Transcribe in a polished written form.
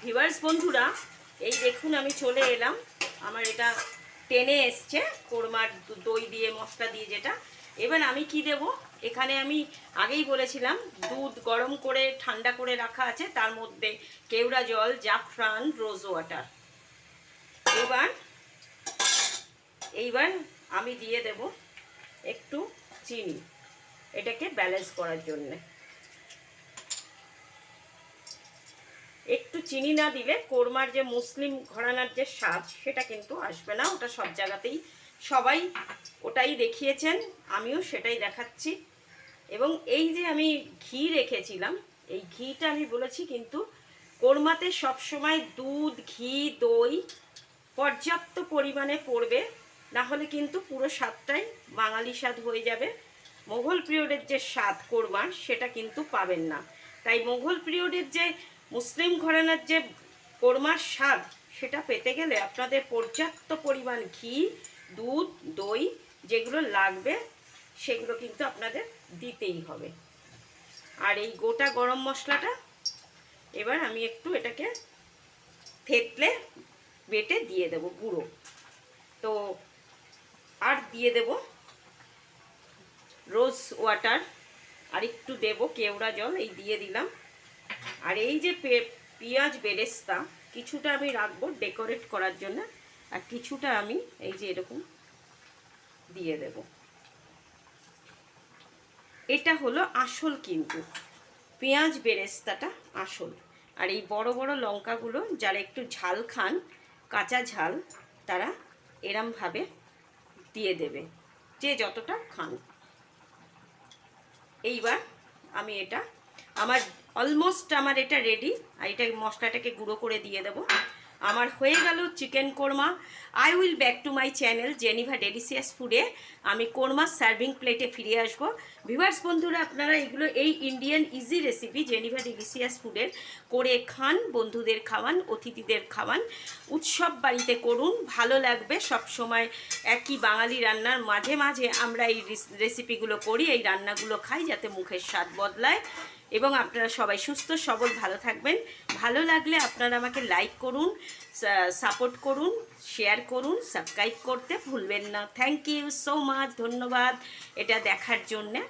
Viewers বন্ধুরা, এই দেখুন আমি চলে এলাম। আমার এটা টেনে এসছে কোরমার দই দিয়ে মশলা দিয়ে যেটা। এবার আমি কি দেব, এখানে আমি আগেই বলেছিলাম দুধ গরম করে ঠান্ডা করে রাখা আছে, তার মধ্যে কেওড়া জল, জাফরান, রোজ ওয়াটার। এইবার আমি দিয়ে দেব একটু চিনি, এটাকে ব্যালেন্স করার জন্যে। একটু চিনি না দিলে কোরমার যে মুসলিম ঘরানার যে স্বাদ সেটা কিন্তু আসবে না। ওটা সব জায়গাতেই সবাই ওটাই দেখিয়েছেন, আমিও সেটাই দেখাচ্ছি। এবং এই যে আমি ঘি রেখেছিলাম, এই ঘিটা আমি বলেছি কিন্তু কোরমাতে সবসময় দুধ, ঘি, দই পর্যাপ্ত পরিমাণে পড়বে, না হলে কিন্তু পুরো স্বাদটাই বাঙালি স্বাদ হয়ে যাবে। মোগল পিরিয়ডের যে স্বাদ কোরমার সেটা কিন্তু পাবেন না। তাই মোগল পিরিয়ডের যে মুসলিম ঘরানার যে কোরমার স্বাদ সেটা পেতে গেলে আপনাদের পর্যাপ্ত পরিমাণ ঘি, দুধ, দই যেগুলো লাগবে সেগুলো কিন্তু আপনাদের দিতেই হবে। আর এই গোটা গরম মশলাটা এবার আমি একটু এটাকে থেতলে বেটে দিয়ে দেব গুঁড়ো। তো আর দিয়ে দেব রোজ ওয়াটার, আর একটু দেব কেওড়া জল, এই দিয়ে দিলাম। আর এই যে পেঁয়াজ বেরেস্তা কিছুটা আমি রাখবো ডেকোরেট করার জন্য, আর কিছুটা আমি এই যে এরকম দিয়ে দেব। এটা হলো আসল, কিন্তু পেঁয়াজ বেরেস্তাটা আসল। আর এই বড় বড় লঙ্কাগুলো যারা একটু ঝাল খান, কাঁচা ঝাল, তারা এরমভাবে দিয়ে দেবে, যে যতটা খান। এইবার আমি এটা আমার অলমোস্ট আমার এটা রেডি। আর এটা মশলাটাকে গুঁড়ো করে দিয়ে দেবো। আমার হয়ে গেল chicken korma. I will back to my channel Geneva delicious ফুডে। আমি কোরমার সার্ভিং প্লেটে ফিরে আসবো। ভিউয়ার্স বন্ধুরা, আপনারা এগুলো এই Indian easy recipe Geneva delicious ফুডের করে খান, বন্ধুদের খাওয়ান, অতিথিদের খাওয়ান, উৎসব বাড়িতে করুন, ভালো লাগবে। সব সময় একই বাঙালি রান্নার মাঝে মাঝে আমরা এই রেসিপিগুলো করি, এই রান্নাগুলো খাই, যাতে মুখের স্বাদ বদলায়। এবং আপনারা সবাই সুস্থ সবল ভালো থাকবেন। ভালো লাগলে আপনারা আমাকে লাইক করুন, সাপোর্ট করুন, শেয়ার করুন, সাবস্ক্রাইব করতে ভুলবেন না। থ্যাংক ইউ সো মাচ, ধন্যবাদ এটা দেখার জন্যে।